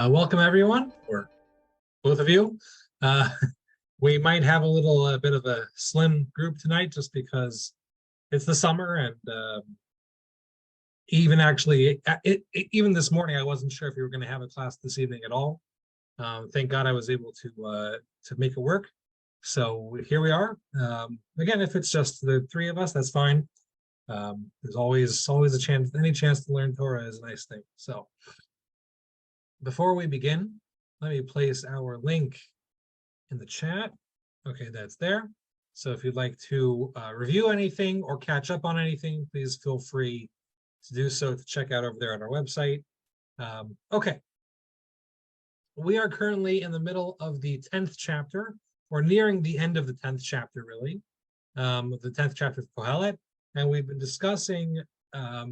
Welcome everyone, or both of you. Uh, we might have a little bit of a slim group tonight just because it's the summer, and even this morning I wasn't sure if we were going to have a class this evening at all. Thank God I was able to make it work. So here we are. Again, if it's just the three of us, that's fine. There's always a chance, any chance to learn Torah is a nice thing. So before we begin, let me place our link in the chat. Okay, that's there. So if you'd like to review anything or catch up on anything, please feel free to do so, to check out over there on our website. Okay. We are currently in the middle of the 10th chapter, or nearing the end of the 10th chapter, really, the 10th chapter of Kohelet. And we've been discussing a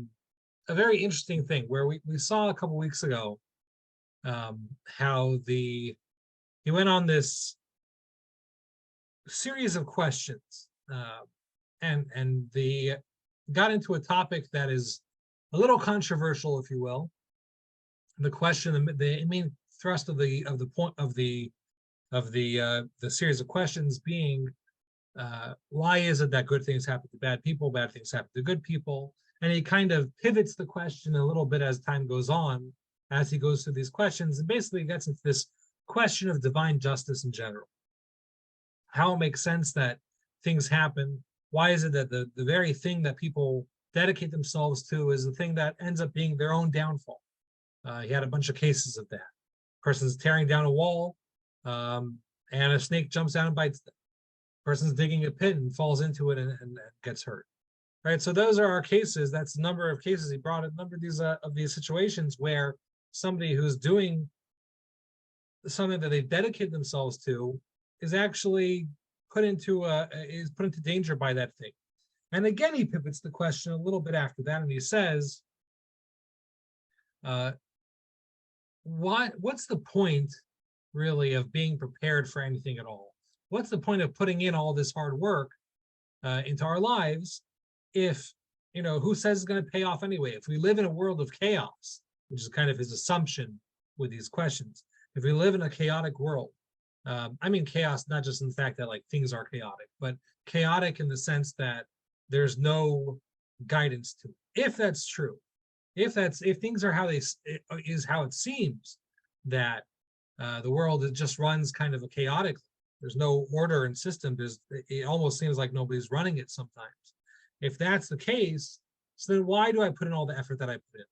very interesting thing where we saw a couple weeks ago how he went on this series of questions and got into a topic that is a little controversial, if you will. The question, the main thrust of the series of questions being, why is it that good things happen to bad people, bad things happen to good people? And he kind of pivots the question a little bit as time goes on, as he goes through these questions, and basically gets into this question of divine justice in general. How it makes sense that things happen. Why is it that the very thing that people dedicate themselves to is the thing that ends up being their own downfall? He had a bunch of cases of that. Person's tearing down a wall, and a snake jumps out and bites them. Person's digging a pit and falls into it and gets hurt. Right. So those are our cases. That's the number of cases he brought. A number of these situations where somebody who's doing something that they've dedicated themselves to is actually put into danger by that thing. And again, he pivots the question a little bit after that, and he says, what's the point really of being prepared for anything at all? What's the point of putting in all this hard work into our lives if, who says it's going to pay off anyway? If we live in a world of chaos, which is kind of his assumption with these questions, if we live in a chaotic world, I mean chaos not just in the fact that like things are chaotic, but chaotic in the sense that there's no guidance to it. If that's true, if things are how how it seems, that the world just runs kind of chaotically, there's no order and system, it almost seems like nobody's running it sometimes. If that's the case, so then why do I put in all the effort that I put in?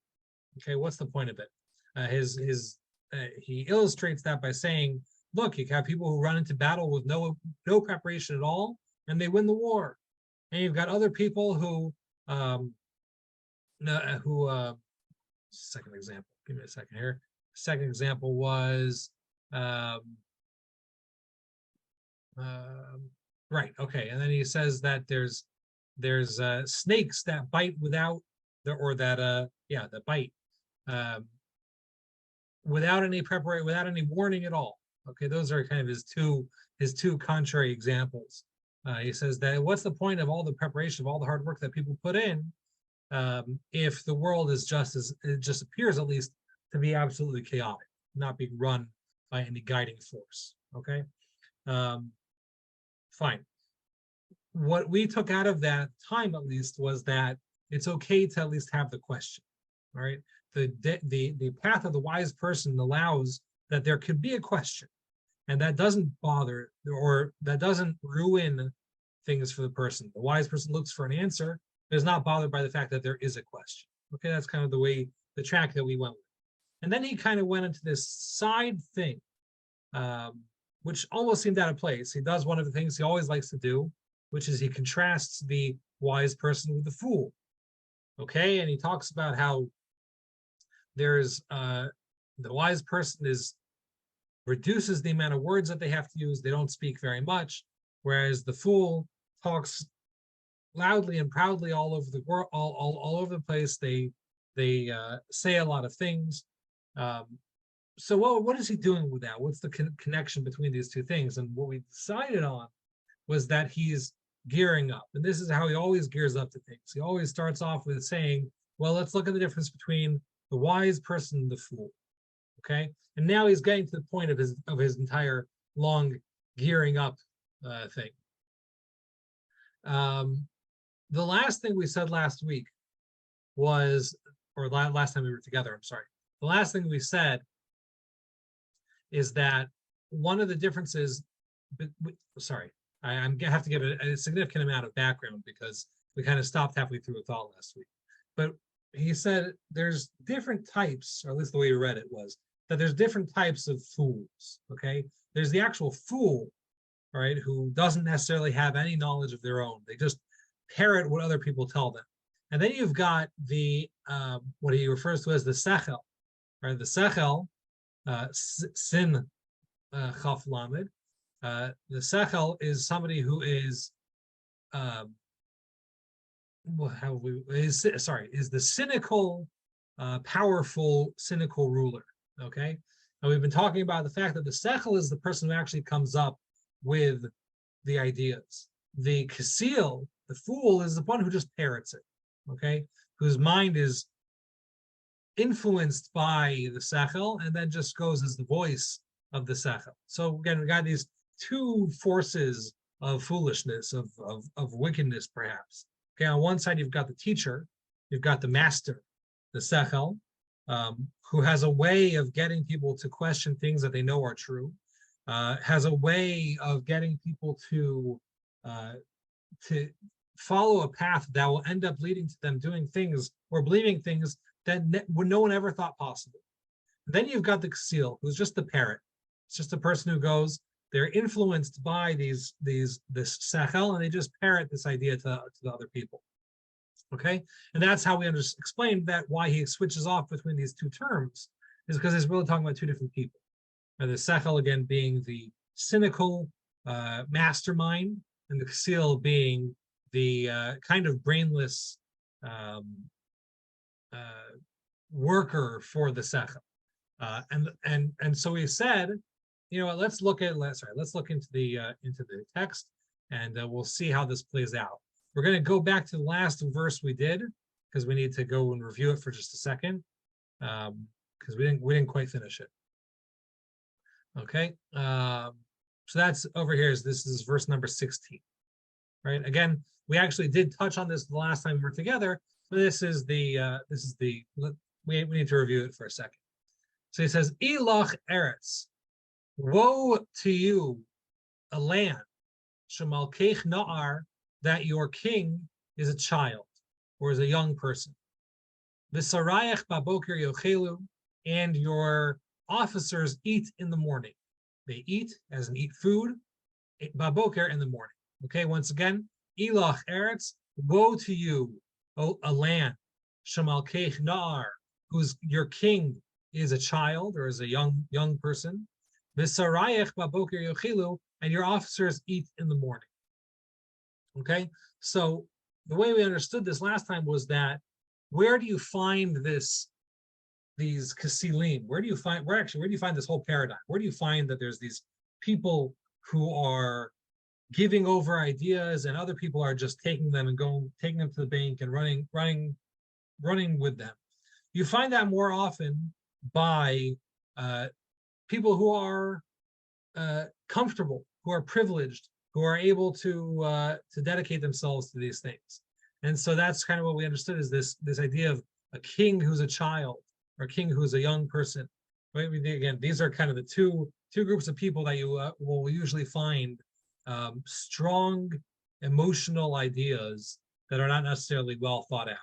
Okay, what's the point of it? He illustrates that by saying, look, you have people who run into battle with no preparation at all, and they win the war. And you've got other people who second example, give me a second here. Second example was, right, okay, and then he says that there's snakes that bite that bite without any preparation, without any warning at all. Okay, those are kind of his two contrary examples. He says that what's the point of all the preparation, of all the hard work that people put in, if the world is it just appears at least to be absolutely chaotic, not being run by any guiding force. Okay, fine. What we took out of that time, at least, was that it's okay to at least have the question. All right, the path of the wise person allows that there could be a question, and that doesn't bother, or that doesn't ruin things for the person. The wise person looks for an answer, but is not bothered by the fact that there is a question. Okay, that's kind of the track that we went with. And then he kind of went into this side thing, which almost seemed out of place. He does one of the things he always likes to do, which is he contrasts the wise person with the fool. Okay, and he talks about how there's the wise person reduces the amount of words that they have to use. They don't speak very much, whereas the fool talks loudly and proudly all over the world, all over the place. They say a lot of things. So what is he doing with that? What's the connection between these two things? And what we decided on was that he's gearing up, and this is how he always gears up to things. He always starts off with saying, well, let's look at the difference between the wise person and the fool. Okay, and now he's getting to the point of his entire long gearing up thing. The last thing we said last week was, or last time we were together, I'm sorry. The last thing we said is that one of the differences, sorry, I have to give a significant amount of background because we kind of stopped halfway through a thought last week. But he said there's different types, or at least the way we read it was, that there's different types of fools, okay? There's the actual fool, right, who doesn't necessarily have any knowledge of their own. They just parrot what other people tell them. And then you've got the, what he refers to as the sechel, right? The sechel, sin chaf lamed. The sechel is somebody who is, is the cynical, powerful, cynical ruler. Okay, and we've been talking about the fact that the sechel is the person who actually comes up with the ideas. The kasil, the fool, is the one who just parrots it. Okay, whose mind is influenced by the sechel and then just goes as the voice of the sechel. So again, we got these two forces of foolishness, of wickedness, perhaps. Okay, on one side, you've got the teacher, you've got the master, the sechel, who has a way of getting people to question things that they know are true, has a way of getting people to follow a path that will end up leading to them doing things or believing things that no one ever thought possible. And then you've got the kasil, who's just the parrot. It's just a person who goes, they're influenced by this sechel, and they just parrot this idea to the other people. Okay, and that's how we explained that why he switches off between these two terms is because he's really talking about two different people. And the sechel again being the cynical mastermind, and the kasil being the kind of brainless worker for the sechel. And so he said, you know what, let's look into the text, and we'll see how this plays out. We're going to go back to the last verse we did because we need to go and review it for just a second because we didn't quite finish it. Okay, so that's over here. This is verse number 16, right? Again, we actually did touch on this the last time we were together, but this is the we need to review it for a second. So he says, "Ilach eretz, woe to you, a land, shemalkech na'ar, that your king is a child or is a young person. V'sarayach baboker yochelu, and your officers eat in the morning. They eat, as in eat food, baboker in the morning." Okay, once again, ilach eretz, woe to you, a land, shemalkech na'ar, whose your king is a child or is a young person. V'sarayach baboker yochelu, and your officers eat in the morning. Okay, so the way we understood this last time was that where do you find these kasilim? Where do you find this whole paradigm? Where do you find that there's these people who are giving over ideas and other people are just taking them to the bank and running with them? You find that more often by people who are comfortable, who are privileged, who are able to dedicate themselves to these things. And so that's kind of what we understood is this idea of a king who's a child or a king who's a young person. Right? Again, these are kind of the two groups of people that you will usually find strong emotional ideas that are not necessarily well thought out.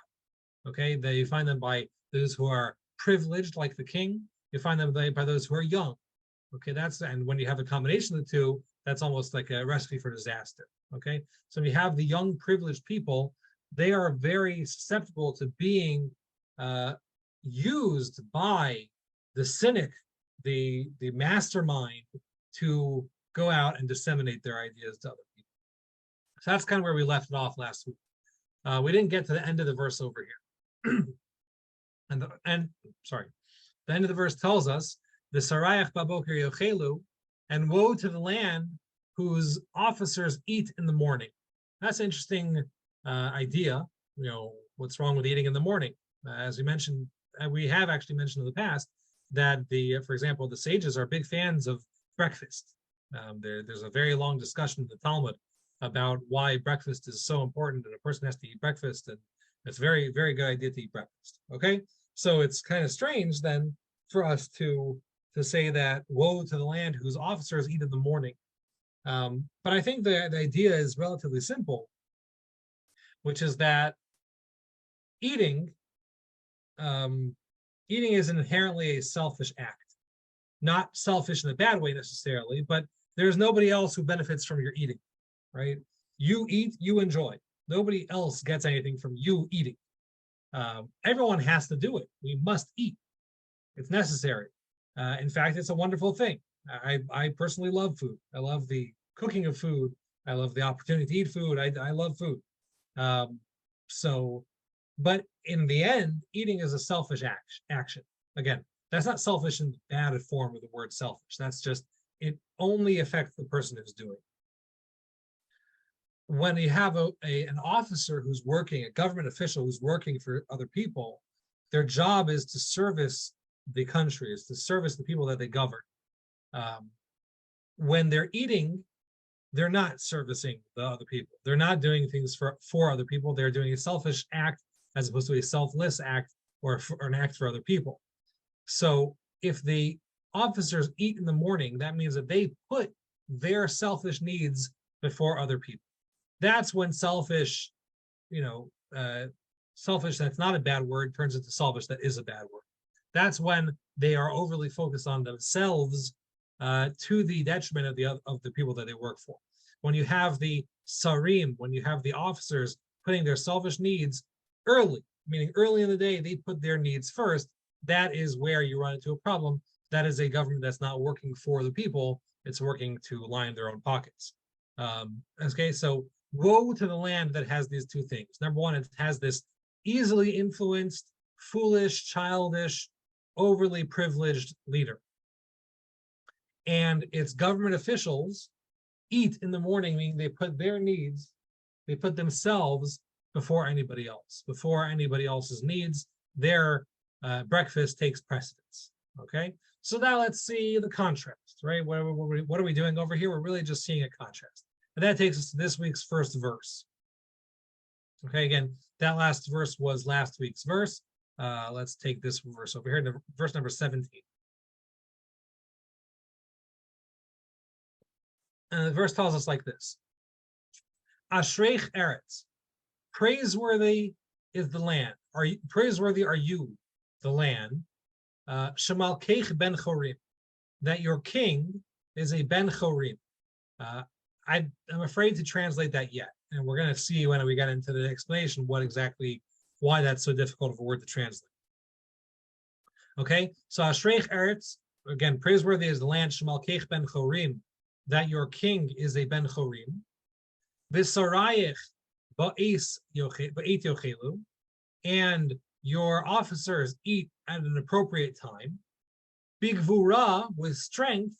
Okay, you find them by those who are privileged, like the king. You find them by those who are young. Okay, and when you have a combination of the two, that's almost like a recipe for disaster. Okay, so we have the young privileged people. They are very susceptible to being used by the cynic, the mastermind, to go out and disseminate their ideas to other people. So that's kind of where we left it off last week. We didn't get to the end of the verse over here. The end of the verse tells us, the sarayach baboker yochelu, and woe to the land whose officers eat in the morning. That's an interesting idea. You know, what's wrong with eating in the morning? As we mentioned, we have actually mentioned in the past, that for example, the sages are big fans of breakfast. There's a very long discussion in the Talmud about why breakfast is so important and a person has to eat breakfast, and it's very, very good idea to eat breakfast. Okay, so it's kind of strange then for us to say that woe to the land whose officers eat in the morning. But I think the idea is relatively simple, which is that eating eating is inherently a selfish act. Not selfish in a bad way necessarily, but there's nobody else who benefits from your eating, right? You eat, you enjoy. Nobody else gets anything from you eating. Everyone has to do it. We must eat. It's necessary. In fact, it's a wonderful thing. I personally love food. I love the cooking of food. I love the opportunity to eat food. I love food. But in the end, eating is a selfish action. Again, that's not selfish in the bad form of the word selfish. That's just, it only affects the person who's doing it. When you have an officer who's working, a government official who's working for other people, their job is to service the country, is to service the people that they govern. When they're eating, they're not servicing the other people. They're not doing things for other people. They're doing a selfish act as opposed to a selfless act or an act for other people. So if the officers eat in the morning, that means that they put their selfish needs before other people. That's when selfish, selfish, that's not a bad word, turns into selfish, that is a bad word. That's when they are overly focused on themselves to the detriment of the people that they work for. When you have the sarim, when you have the officers putting their selfish needs early, meaning early in the day, they put their needs first, that is where you run into a problem. That is a government that's not working for the people, it's working to line their own pockets. Okay, so woe to the land that has these two things. Number one, it has this easily influenced, foolish, childish, overly privileged leader. And its government officials eat in the morning, meaning they put their needs, they put themselves before anybody else. Before anybody else's needs, their breakfast takes precedence. Okay, so now let's see the contrast, right? What are we doing over here? We're really just seeing a contrast. And that takes us to this week's first verse. Okay, again, that last verse was last week's verse. Let's take this verse over here, verse number 17. And the verse tells us like this: Ashreich Eretz, praiseworthy is the land. Praiseworthy are you, the land. Shemalkeich ben Chorim, that your king is a ben Chorim. I'm afraid to translate that yet, and we're going to see when we get into the explanation why that's so difficult of a word to translate. Okay, so Ashreich Eretz, again, praiseworthy is the land. Shemalkeich ben Chorim, that your king is a ben Chorim. V'sarayich ba'it yochelu, and your officers eat at an appropriate time. Bigvura, with strength,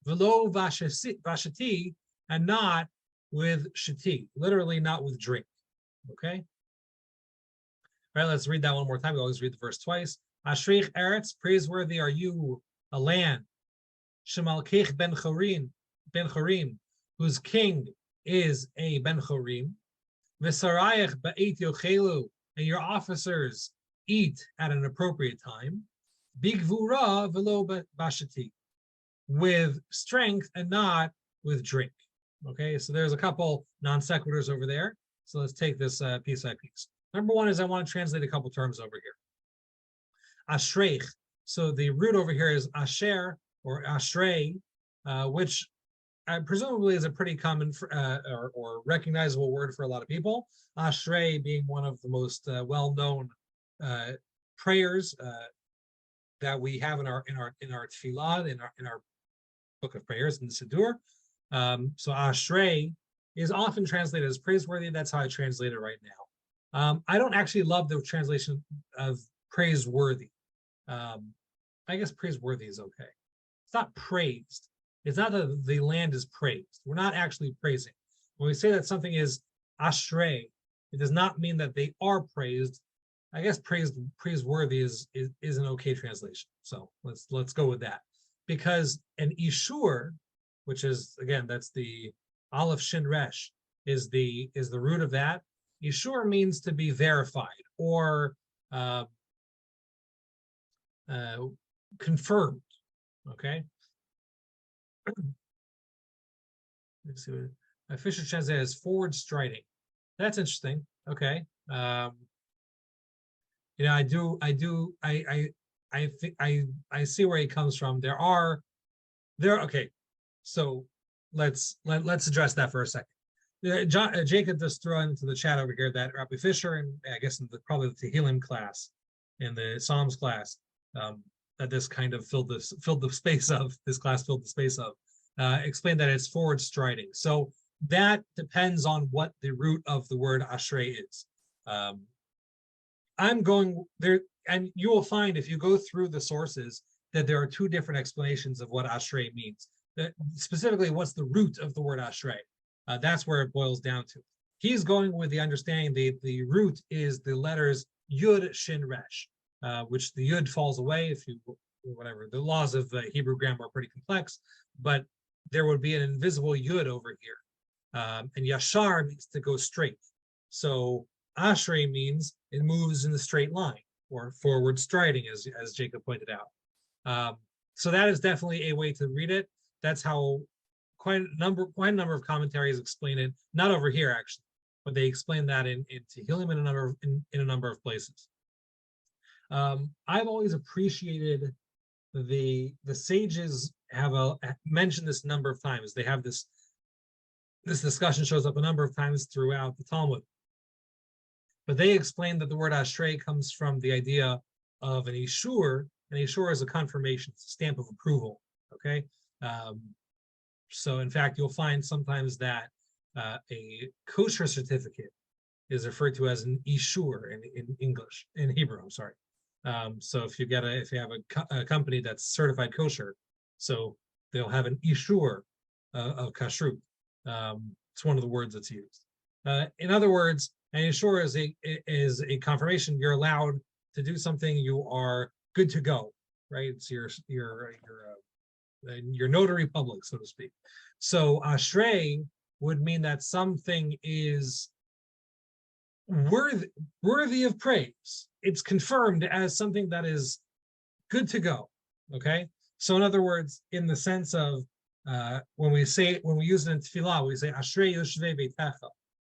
v'lo vashati, and not with shati, literally not with drink. Okay? All right, let's read that one more time. We always read the verse twice. Ashreich Eretz, praiseworthy are you, a land. Shemalkeich ben Chorim, whose king is a ben Chorim. V'sarayich ba'it yochelu, and your officers eat at an appropriate time. Bigvura v'lo bashati, with strength and not with drink. Okay, so there's a couple non sequiturs over there. So let's take this piece by piece. Number one is I want to translate a couple terms over here. Ashreich. So the root over here is asher or ashrei, which presumably is a pretty common or recognizable word for a lot of people. Ashrei being one of the most well-known prayers that we have in our tefillah, in our book of prayers in the Siddur. So Ashrei is often translated as praiseworthy. That's how I translate it right now. I don't actually love the translation of praiseworthy. I guess praiseworthy is okay. It's not praised. It's not that the land is praised. We're not actually praising. When we say that something is ashrei, it does not mean that they are praised. I guess praiseworthy is an okay translation. So let's go with that, because an ishur, which is again that's the aleph shin resh, is the root of that. Ishur means to be verified or uh, confirmed. Okay. Let's see what Fisher says as forward striding. That's interesting. Okay. I see where he comes from. Okay. So let's address that for a second. Jacob just threw into the chat over here that Rabbi Fisher, and I guess in probably the Tehillim class, in the Psalms class, that this kind of filled the space of, this class filled the space of, explained that it's forward striding. So that depends on what the root of the word ashrei is. I'm going there, and you will find if you go through the sources that there are two different explanations of what ashrei means. Specifically, what's the root of the word ashrei? That's where it boils down to. He's going with the understanding the root is the letters yud shin resh, which the yud falls away if you whatever. The laws of Hebrew grammar are pretty complex, but there would be an invisible yud over here, and yashar means to go straight. So ashrei means it moves in the straight line, or forward striding, as Jacob pointed out. So that is definitely a way to read it. That's how quite a number of commentaries explain it. Not over here actually, but they explain that in Tehillim in a number of places. I've always appreciated the sages have mentioned this a number of times. They have this discussion shows up a number of times throughout the Talmud. But they explain that the word ashrei comes from the idea of an ishur. An ishur is a confirmation, it's a stamp of approval. Okay. So in fact, you'll find sometimes that a kosher certificate is referred to as an ishur in English, in Hebrew, I'm sorry. So if you have a company that's certified kosher, so they'll have an ishur of kashrut. It's one of the words that's used. In other words, an ishur is a confirmation you're allowed to do something. You are good to go, right? It's your notary public, so to speak. So ashrei would mean that something is worthy of praise. It's confirmed as something that is good to go. Okay. So in other words, in the sense of when we use it in tefillah, we say ashrei yoshvei beitecha,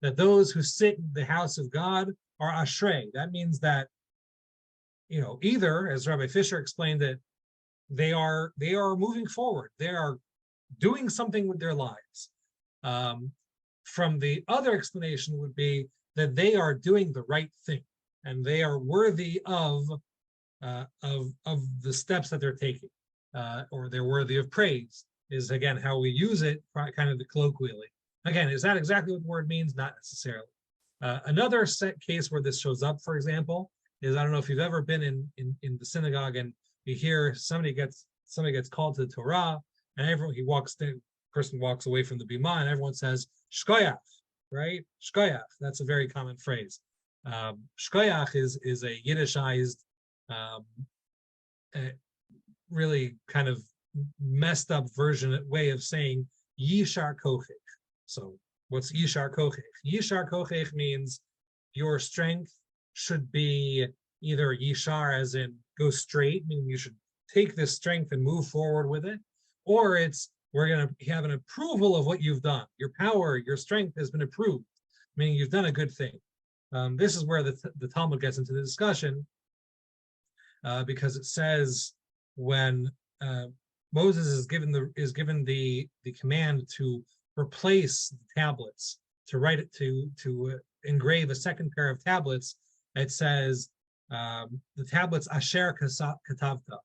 that those who sit in the house of God are ashrei. That means that, either, as Rabbi Fisher explained it, they are moving forward. They are doing something with their lives. From the other explanation would be that they are doing the right thing and they are worthy of the steps that they're taking, or they're worthy of praise. Is again how we use it, kind of colloquially. Again, is that exactly what the word means? Not necessarily. Another case where this shows up, for example, is I don't know if you've ever been in the synagogue and you hear somebody gets called to the Torah, and person walks away from the bima, and everyone says shkoyach, right? Shkoyach. That's a very common phrase. Shkoyach is a Yiddishized, really kind of messed up way of saying yishar kochech. So what's yishar kochech? Yishar kochech means your strength should be either yishar, as in go straight, meaning you should take this strength and move forward with it, or it's we're going to have an approval of what you've done. Your power, your strength has been approved, meaning you've done a good thing. This is where the Talmud gets into the discussion, because it says when Moses is given the command to replace the tablets, to write it to engrave a second pair of tablets. It says the tablets asher katavta,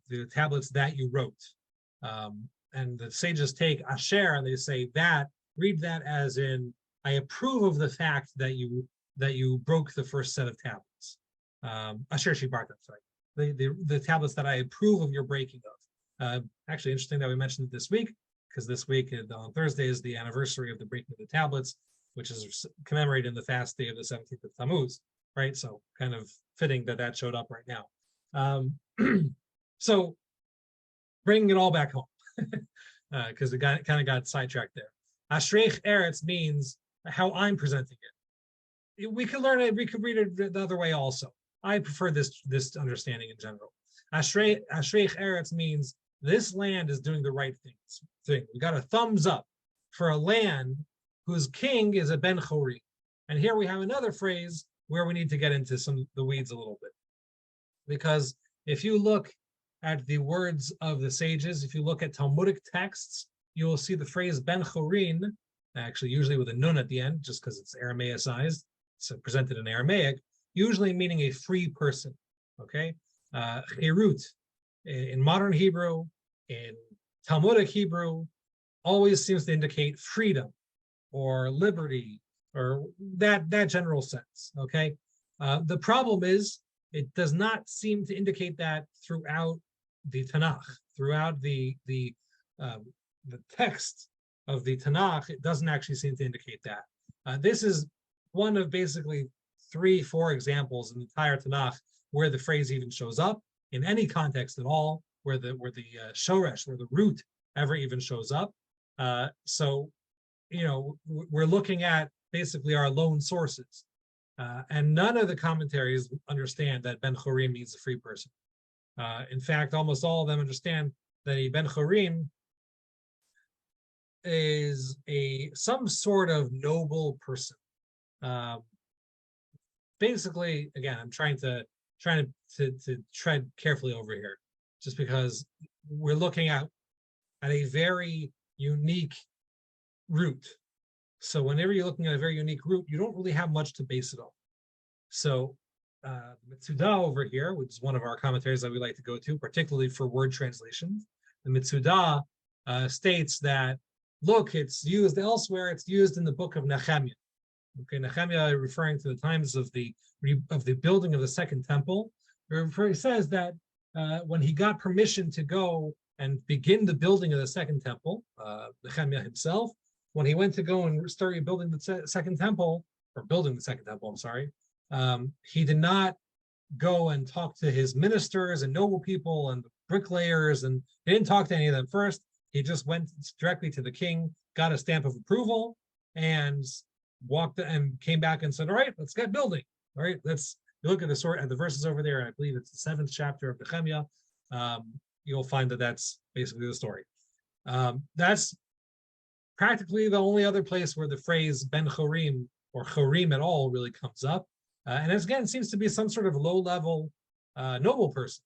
the tablets that you wrote. And the sages take asher and they say that, read that as in, I approve of the fact that you broke the first set of tablets. Asher shibarta, sorry. The tablets that I approve of your breaking of. Actually, interesting that we mentioned it this week, because this week on Thursday is the anniversary of the breaking of the tablets, which is commemorated in the fast day of the 17th of Tammuz. right? So kind of fitting that that showed up right now. So bringing it all back home, because it kind of got sidetracked there. Ashreich Eretz means how I'm presenting it. We could learn it, we could read it the other way also. I prefer this understanding in general. Ashreich Eretz means this land is doing the right thing. We got a thumbs up for a land whose king is a Ben Chori. And here we have another phrase where we need to get into the weeds a little bit. Because if you look at the words of the sages, if you look at Talmudic texts, you will see the phrase Ben Chorin, actually usually with a nun at the end, just because it's Aramaicized, it's presented in Aramaic, usually meaning a free person, okay? Chirut, in modern Hebrew, in Talmudic Hebrew, always seems to indicate freedom or liberty or that general sense, okay? The problem is it does not seem to indicate that throughout the Tanakh, throughout the text of the Tanakh. It doesn't actually seem to indicate that. This is one of basically 3-4 examples in the entire Tanakh where the phrase even shows up in any context at all, where the shoresh, where the root ever even shows up. So, you know, we're looking at basically our lone sources. And none of the commentaries understand that Ben Chorim means a free person. In fact, almost all of them understand that a Ben Chorim is some sort of noble person. Basically, again, I'm trying to tread carefully over here, just because we're looking at a very unique root. So whenever you're looking at a very unique root, you don't really have much to base it on. So Mitsuda over here, which is one of our commentaries that we like to go to, particularly for word translations, the Mitsuda states that, look, it's used elsewhere, it's used in the book of Nehemiah. Okay, Nehemiah, referring to the times of the building of the second temple, he says that when he got permission to go and begin the building of the second temple, Nehemiah himself, when he went to go and start rebuilding the second temple, or building the second temple, I'm sorry, he did not go and talk to his ministers and noble people and bricklayers, and he didn't talk to any of them first. He just went directly to the king, got a stamp of approval, and walked and came back and said, all right, let's get building. All right, let's look at the verses over there. I believe it's the 7th chapter of Nehemiah. You'll find that that's basically the story. That's practically the only other place where the phrase Ben Chorim or Chorim at all really comes up. And again, it seems to be some sort of low-level noble person,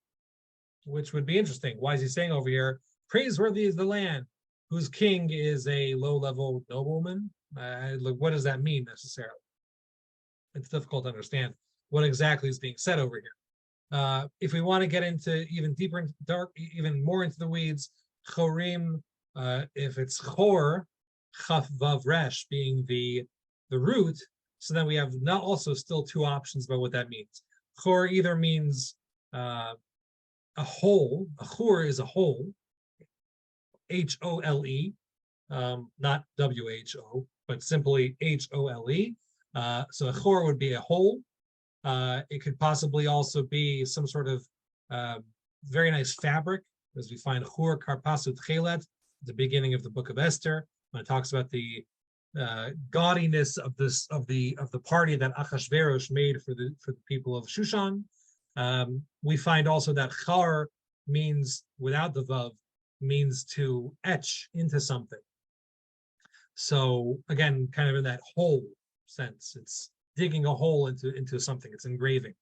which would be interesting. Why is he saying over here, praiseworthy is the land whose king is a low-level nobleman? What does that mean necessarily? It's difficult to understand what exactly is being said over here. If we want to get into even deeper into even more into the weeds, Chorim, if it's Chor, Chaf Vav Resh being the root, so then we have not also still 2 options about what that means. Chor either means a hole. A chor is a hole, H-O-L-E, not W-H-O, but simply H-O-L-E. So a chor would be a hole. It could possibly also be some sort of very nice fabric, as we find chor karpasut chelet at the beginning of the book of Esther, when it talks about the gaudiness of the party that Achashverosh made for the people of Shushan. We find also that char means, without the vav, means to etch into something. So again, kind of in that hole sense, it's digging a hole into something. It's engraving.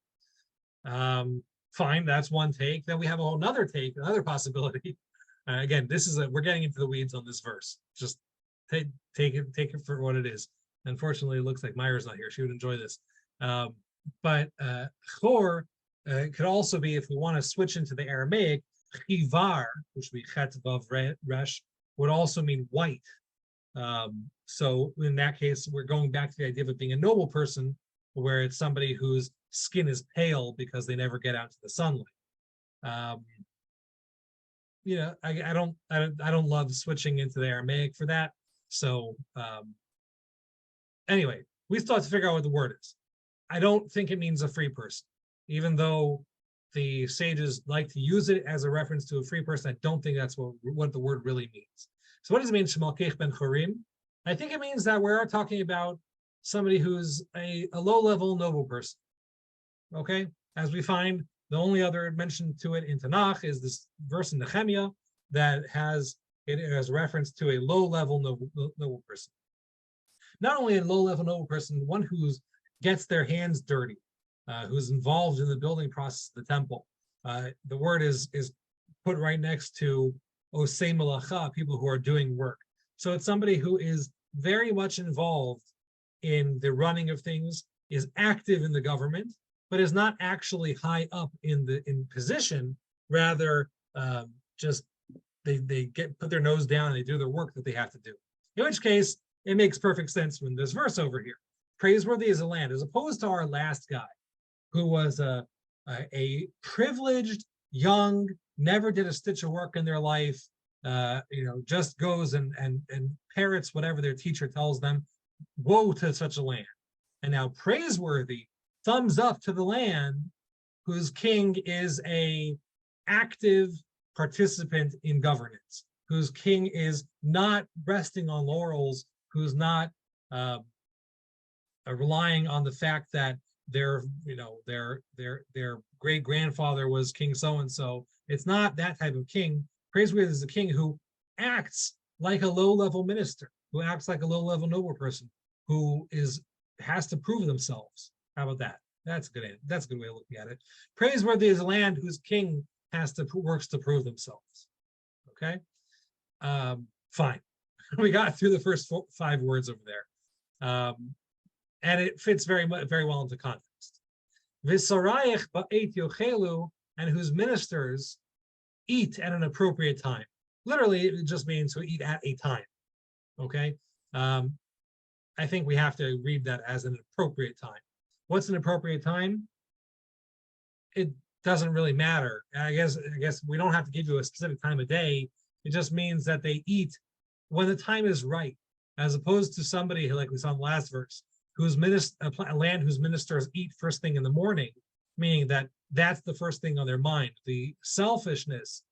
Fine, that's one take. Then we have a whole nother take, another possibility. Again, we're getting into the weeds on this verse. Just take it for what it is. Unfortunately, it looks like Myra's not here. She would enjoy this. But chor could also be, if we want to switch into the Aramaic, chivar, which would be chet vav resh, would also mean white. So in that case, we're going back to the idea of it being a noble person, where it's somebody whose skin is pale because they never get out into the sunlight. I don't love switching into the Aramaic for that. So anyway, we still have to figure out what the word is. I don't think it means a free person, even though the sages like to use it as a reference to a free person. I don't think that's what the word really means. So what does it mean, Shemalkech ben Chorim? I think it means that we're talking about somebody who's a low-level noble person. Okay, as we find, the only other mention to it in Tanakh is this verse in Nehemiah that has it as reference to a low-level noble person. Not only a low-level noble person, one who gets their hands dirty, who's involved in the building process of the temple. The word is put right next to osei malacha, people who are doing work. So it's somebody who is very much involved in the running of things, is active in the government, but is not actually high up in position. Rather, just they put their nose down and they do their work that they have to do. In which case, it makes perfect sense when this verse over here. Praiseworthy is a land, as opposed to our last guy, who was a privileged, young, never did a stitch of work in their life, just goes and parrots whatever their teacher tells them. Woe to such a land. And now praiseworthy, thumbs up to the land whose king is a active participant in governance, whose king is not resting on laurels, who's not relying on the fact that their great grandfather was king so and so. It's not that type of king. Praiseworthy is a king who acts like a low-level minister, who acts like a low-level noble person, who has to prove themselves. How about that? That's a good way of looking at it. Praiseworthy is a land whose king works to prove themselves. Okay, fine. We got through the first 5 words over there, and it fits very well into context. V'sarayich ba'et yochelu, and whose ministers eat at an appropriate time. Literally, it just means to eat at a time. Okay, I think we have to read that as an appropriate time. What's an appropriate time? It doesn't really matter. I guess we don't have to give you a specific time of day. It just means that they eat when the time is right, as opposed to somebody like we saw in the last verse, a land whose ministers eat first thing in the morning, meaning that that's the first thing on their mind. The selfishness,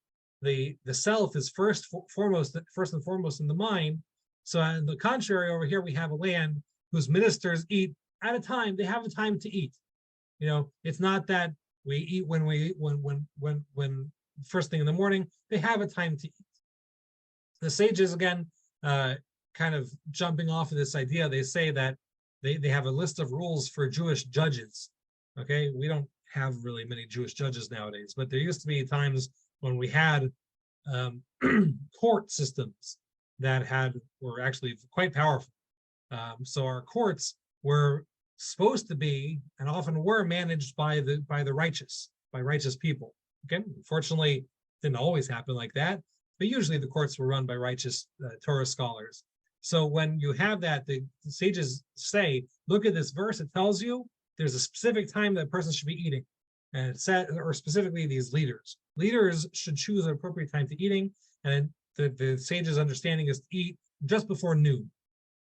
the self is first and foremost in the mind. So on the contrary, over here we have a land whose ministers eat at a time. They have a time to eat. It's not that we eat when first thing in the morning. They have a time to eat. The sages, again, kind of jumping off of this idea, they say that they have a list of rules for Jewish judges. Okay, we don't have really many Jewish judges nowadays, but there used to be times when we had court systems that were actually quite powerful. So our courts were supposed to be, and often were, managed by the righteous people. Okay, unfortunately, it didn't always happen like that, but usually the courts were run by righteous Torah scholars. So when you have that, the sages say, look at this verse, it tells you there's a specific time that a person should be eating. And it said, or specifically these leaders. Leaders should choose an appropriate time to eating, and the sages' understanding is to eat just before noon.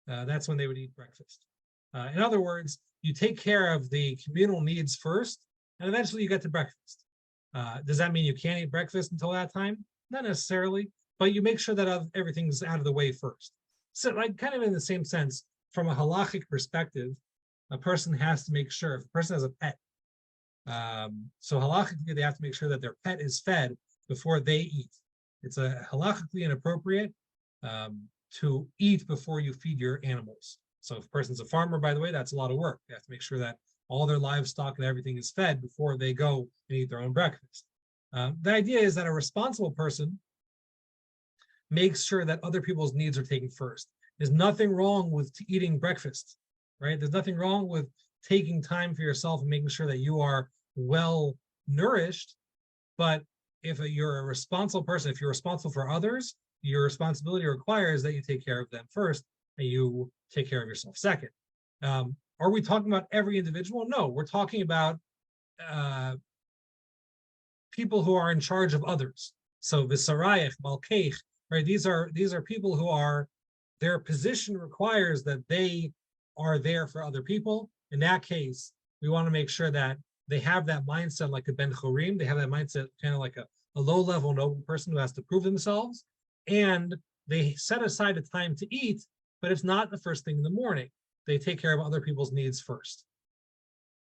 That's when they would eat breakfast. In other words, you take care of the communal needs first, and eventually you get to breakfast. Does that mean you can't eat breakfast until that time? Not necessarily, but you make sure that everything's out of the way first. So, like, kind of in the same sense, from a halachic perspective, a person has to make sure, if a person has a pet, so halachically they have to make sure that their pet is fed before they eat. It's halachically inappropriate to eat before you feed your animals. So if a person's a farmer, by the way, that's a lot of work. They have to make sure that all their livestock and everything is fed before they go and eat their own breakfast. The idea is that a responsible person makes sure that other people's needs are taken first. There's nothing wrong with eating breakfast, right? There's nothing wrong with taking time for yourself and making sure that you are well nourished. But if you're a responsible person, if you're responsible for others, your responsibility requires that you take care of them first and you take care of yourself second. Are we talking about every individual? No, we're talking about people who are in charge of others. So Visarayach, Malkeich, right? These are people who are, their position requires that they are there for other people. In that case, We want to make sure that they have that mindset like a Ben Chorim. They have that mindset kind of like a low-level noble person who has to prove themselves. And they set aside a time to eat, but it's not the first thing in the morning. They take care of other people's needs first.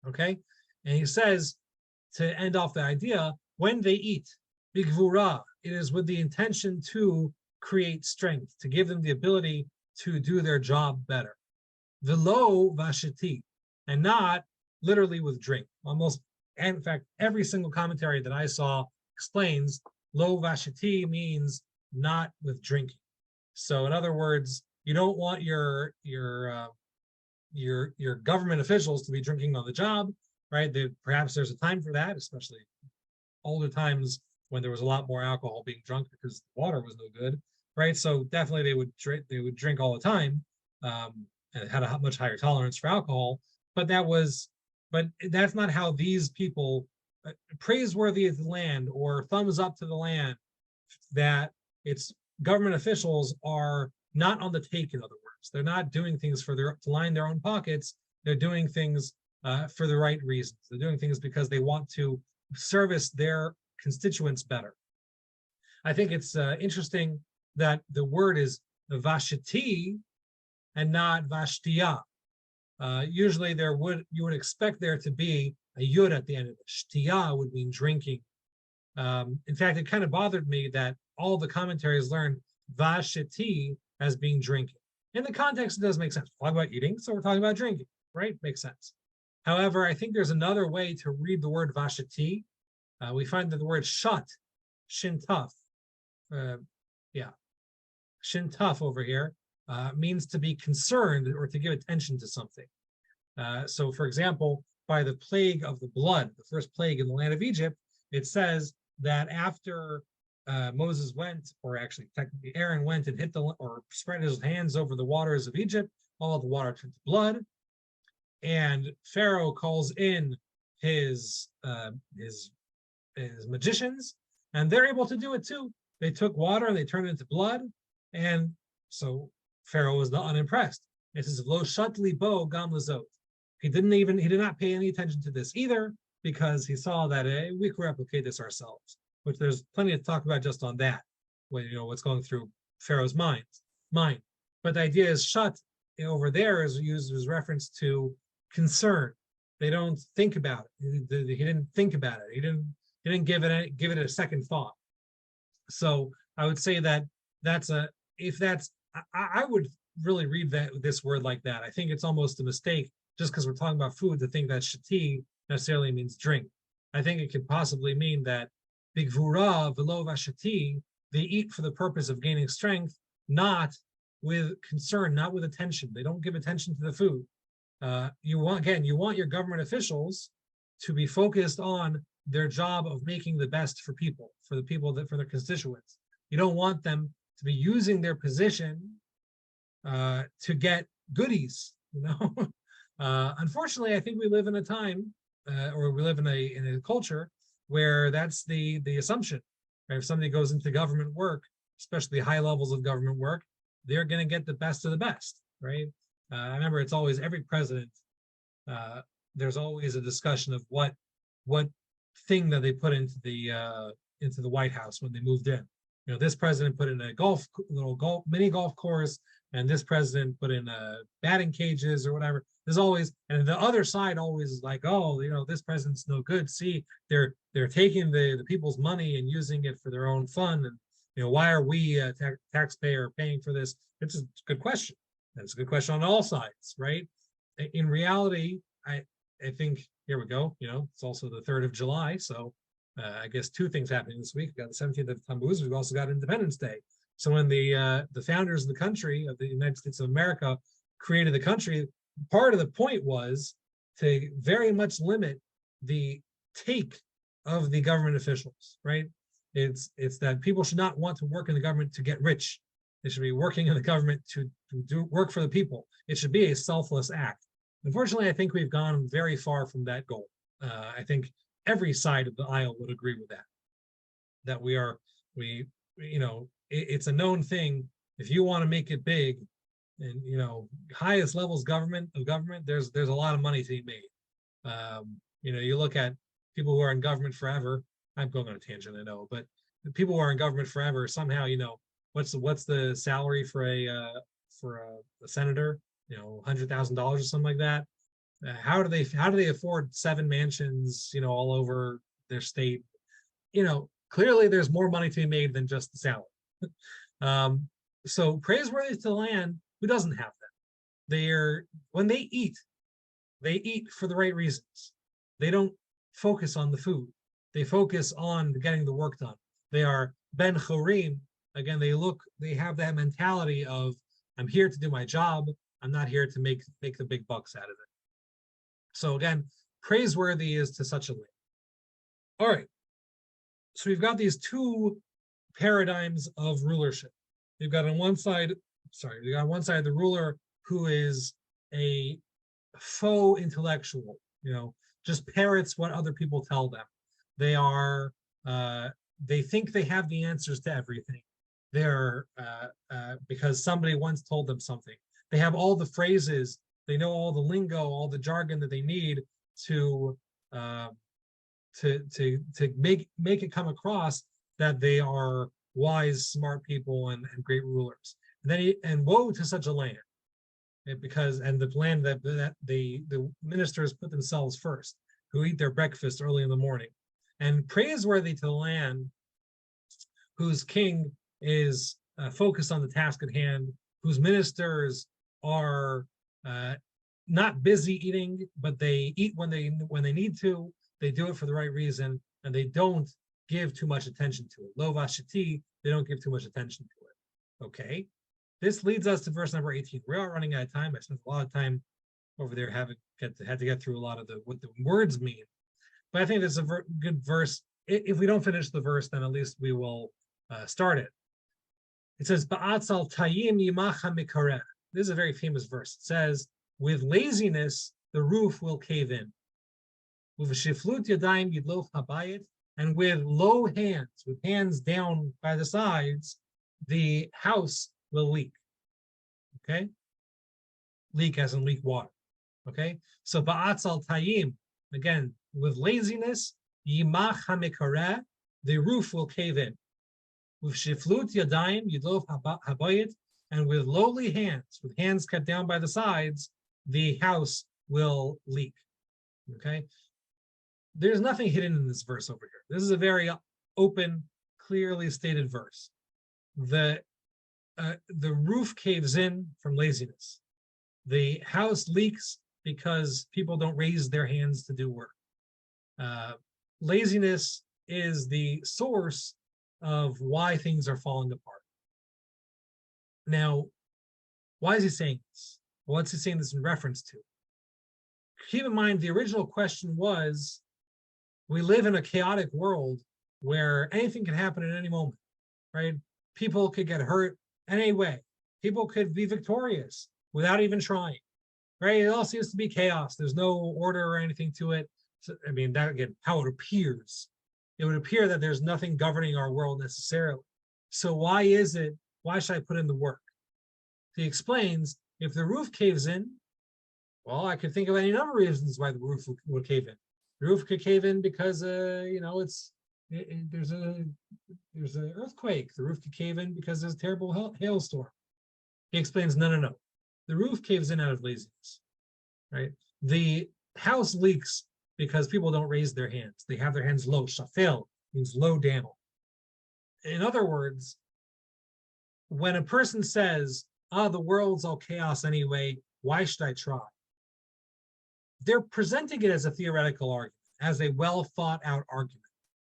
Okay? And he says, to end off the idea, when they eat, bigvura, it is with the intention to create strength, to give them the ability to do their job better. Velo vashiti, and not literally with drink. Almost, and in fact, every single commentary that I saw explains lo vashiti means not with drinking. So in other words, you don't want your government officials to be drinking on the job, right? Perhaps there's a time for that, especially older times when there was a lot more alcohol being drunk because the water was no good, right? So definitely they would drink all the time, and had a much higher tolerance for alcohol. But that's not how these people, praiseworthy of the land or thumbs up to the land, that it's government officials are not on the take. In other words, they're not doing things to line their own pockets. They're doing things for the right reasons. They're doing things because they want to service their constituents better. I think it's interesting that the word is vashiti and not vashtiya. Usually you would expect there to be a yud at the end of it. Shtiya would mean drinking. In fact, it kind of bothered me that all the commentaries learned vashiti as being drinking. In the context, it does make sense. We're talking about eating, so we're talking about drinking, right? Makes sense. However, I think there's another way to read the word vashiti. We find that the word shat, shintaf, shintaf over here, means to be concerned or to give attention to something. So for example, by the plague of the blood, the first plague in the land of Egypt, it says that after Moses went, or actually technically Aaron went and or spread his hands over the waters of Egypt, all of the water turned to blood, and Pharaoh calls in his magicians, and they're able to do it too. They took water and they turned it into blood, and so Pharaoh was not unimpressed. It says lo shatli bo gam lazot. He did not pay any attention to this either, because he saw that we could replicate this ourselves, which there's plenty to talk about just on that, when what's going through Pharaoh's mind. But the idea is shat over there is used as reference to concern. They don't think about it. He didn't think about it. He didn't give it a second thought. So I would say that I would really read this word like that. I think it's almost a mistake, just because we're talking about food, to think that shati necessarily means drink. I think it could possibly mean that bigvura velo vashati, they eat for the purpose of gaining strength, not with concern, not with attention. They don't give attention to the food. You want your government officials to be focused on their job of making the best for their constituents. You don't want them to be using their position to get goodies. Unfortunately, I think we live in a time, or we live in a culture where that's the assumption. Right? If somebody goes into government work, especially high levels of government work, they're going to get the best of the best, right? I remember it's always every president. There's always a discussion of what thing that they put into the White House when they moved in. This president put in a mini golf course, and this president put in batting cages or whatever. There's always, and the other side always is like, oh, this president's no good. See, they're taking the people's money and using it for their own fun. And why are we taxpayer paying for this? It's a good question. That's a good question on all sides, right? In reality, I think, here we go, it's also the 3rd of July. So I guess two things happening this week. We've got the 17th of Tammuz. We've also got Independence Day. So when the founders of the country, of the United States of America, created the country, part of the point was to very much limit the take of the government officials, right? It's that people should not want to work in the government to get rich. They should be working in the government to do work for the people. It should be a selfless act. Unfortunately, I think we've gone very far from that goal. I think every side of the aisle would agree with that. That it's a known thing. If you want to make it big, and highest levels of government, there's a lot of money to be made. You look at people who are in government forever. I'm going on a tangent, I know, but the people who are in government forever somehow, what's the salary for a senator? $100,000 or something like that. How do they afford 7 mansions, all over their state? Clearly there's more money to be made than just the salary. So praiseworthy to the land who doesn't have that. When they eat for the right reasons. They don't focus on the food. They focus on getting the work done. They are ben chorim. Again, they have that mentality of, I'm here to do my job. I'm not here to make the big bucks out of it. So again, praiseworthy is to such a land. All right. So we've got these two paradigms of rulership. We've got on one side the ruler who is a faux intellectual, just parrots what other people tell them. They think they have the answers to everything. They're because somebody once told them something. They have all the phrases, they know all the lingo, all the jargon that they need to make it come across that they are wise, smart people and great rulers. And woe to such a land. Because the land that the ministers put themselves first, who eat their breakfast early in the morning, and praiseworthy to the land whose king is focused on the task at hand, whose ministers are not busy eating, but they eat when they need to. They do it for the right reason, and they don't give too much attention to it. Lo vashiti, they don't give too much attention to it. Okay. This leads us to verse number 18. We are running out of time. I spent a lot of time over there had to get through a lot of what the words mean. But I think it's a good verse. If we don't finish the verse, then at least we will start it. It says, "Ba'atzal tayim yimacha mikareh." This is a very famous verse. It says, "With laziness, the roof will cave in. With shiflut yadayim yidlof habayit." And with low hands, with hands down by the sides, the house will leak. Okay? Leak as in leak water. Okay? So ba'atzal tayim, again, with laziness, yimach hamikareh, the roof will cave in. With shiflut yadayim yidlof habayit, and with lowly hands, with hands kept down by the sides, the house will leak. Okay? There's nothing hidden in this verse over here. This is a very open, clearly stated verse. The roof caves in from laziness. The house leaks because people don't raise their hands to do work. Laziness is the source of why things are falling apart. Now, why is he saying this? Well, what's he saying this in reference to? Keep in mind, the original question was, we live in a chaotic world where anything can happen at any moment, right? People could get hurt any way. People could be victorious without even trying, right? It all seems to be chaos. There's no order or anything to it. So, I mean, that again, how it appears. It would appear that there's nothing governing our world necessarily. So why should I put in the work? He explains, if the roof caves in, well, I could think of any number of reasons why the roof would cave in. The roof could cave in because there's an earthquake. The roof could cave in because there's a terrible hailstorm. He explains, no. The roof caves in out of laziness, right? The house leaks because people don't raise their hands. They have their hands low. Shafel means low down. In other words, when a person says, the world's all chaos anyway, why should I try? They're presenting it as a theoretical argument, as a well thought out argument.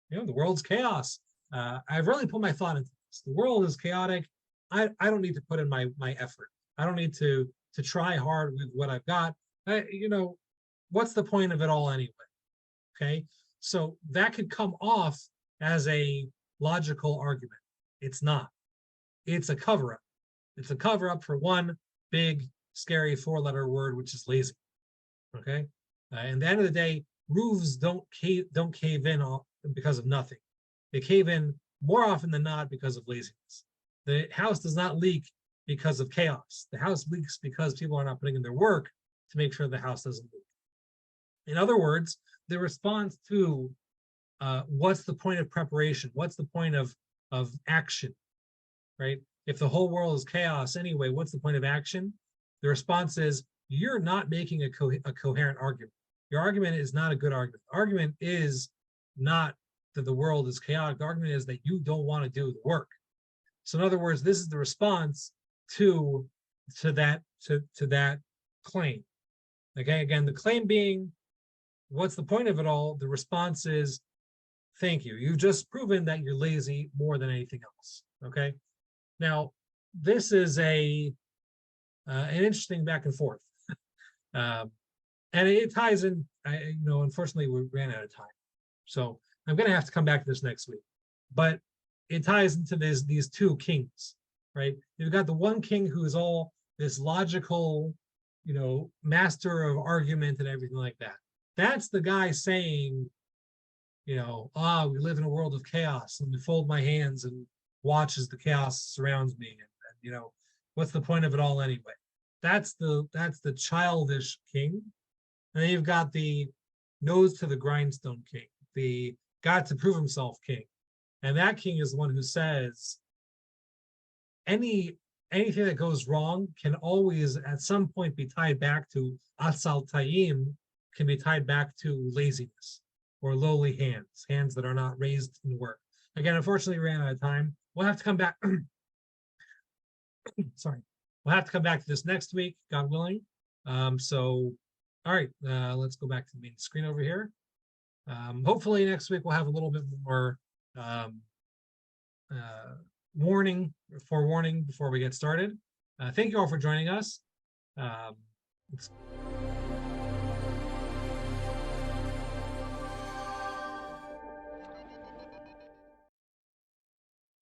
The world's chaos. I've really put my thought into this. The world is chaotic. I don't need to put in my effort. I don't need to try hard with what I've got. What's the point of it all anyway? Okay, so that could come off as a logical argument. It's not. It's a cover-up. It's a cover-up for one big, scary 4-letter word, which is lazy. Okay, and at the end of the day, roofs don't cave in because of nothing. They cave in more often than not because of laziness. The house does not leak because of chaos. The house leaks because people are not putting in their work to make sure the house doesn't leak. In other words, the response to what's the point of preparation? What's the point of action, right? If the whole world is chaos anyway, what's the point of action? The response is you're not making a coherent argument. Your argument is not a good argument. The argument is not that the world is chaotic. The argument is that you don't want to do the work. So in other words, this is the response to that claim. Okay, again, the claim being, what's the point of it all? The response is, thank you. You've just proven that you're lazy more than anything else. Okay. Now, this is an interesting back and forth, and it ties in. Unfortunately, we ran out of time, so I'm going to have to come back to this next week. But it ties into these two kings, right? You've got the one king who is all this logical, master of argument and everything like that. That's the guy saying, we live in a world of chaos. Let me fold my hands and watch as the chaos surrounds me. And what's the point of it all anyway? That's the childish king. And then you've got the nose to the grindstone king, the got to prove himself king. And that king is the one who says anything that goes wrong can always at some point be tied back to asal ta'im, can be tied back to laziness or lowly hands that are not raised in work. Again, unfortunately, we ran out of time. We'll have to come back. Sorry. We'll have to come back to this next week, God willing. All right, let's go back to the main screen over here. Hopefully next week we'll have a little bit more forewarning before we get started. Thank you all for joining us.